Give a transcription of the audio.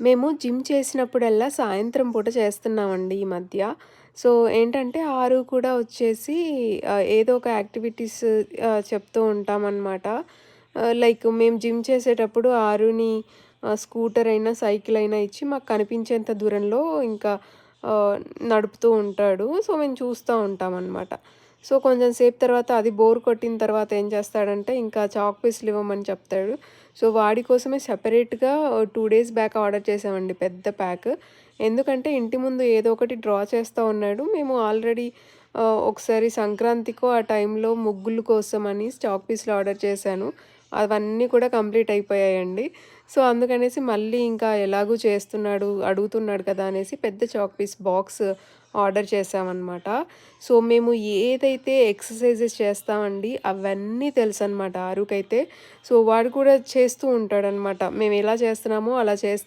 మేము జిమ్ చేసినప్పుడల్లా సాయంత్రం పూట చేస్తున్నామండి ఈ మధ్య. సో, ఏంటంటే 6 కూడా వచ్చేసి ఏదో ఒక యాక్టివిటీస్ చెప్తూ ఉంటామనమాట. లైక్ మేము జిమ్ చేసేటప్పుడు 6ని స్కూటర్ అయినా, సైకిల్ అయినా ఇచ్చి మాకు కనిపించేంత దూరంలో ఇంకా ఆహ్, నడుపుతూ ఉంటాడు. సో, మేము చూస్తా ఉంటామనమాట. సో, కొంచెం సేపు తర్వాత అది బోర్ కొట్టిన తర్వాత ఏం చేస్తాడంటే ఇంకా చాక్ పీసులు ఇవ్వమని చెప్తాడు. సో, వాడి కోసమే సెపరేట్‌గా 2 డేస్ బ్యాక్ ఆర్డర్ చేశామండి పెద్ద ప్యాక్. ఎందుకంటే ఇంటి ముందు ఏదో ఒకటి డ్రా చేస్తా ఉన్నాడు. మేము ఆల్రెడీ ఒకసారి సంక్రాంతికో ఆ టైంలో ముగ్గుల కోసమని చాక్ పీసులు ఆర్డర్ చేశాను. అవన్నీ కూడా కంప్లీట్ అయిపోయాయండి. సో, అందుకనేసి మళ్ళీ ఇంకా ఎలాగూ చేస్తున్నాడు, అడుగుతున్నాడు కదా అనేసి పెద్ద చాక్ పీస్ బాక్స్ ఆర్డర్ చేశామనమాట. సో, మేము ఏదైతే ఎక్సర్‌సైజెస్ చేస్తామండి అవన్నీ తెలుసనమాట ఆరుకైతే. సో, వాడు కూడా చేస్తూ ఉంటాడనమాట. మేము ఎలా చేస్తున్నామో అలా చేస్తా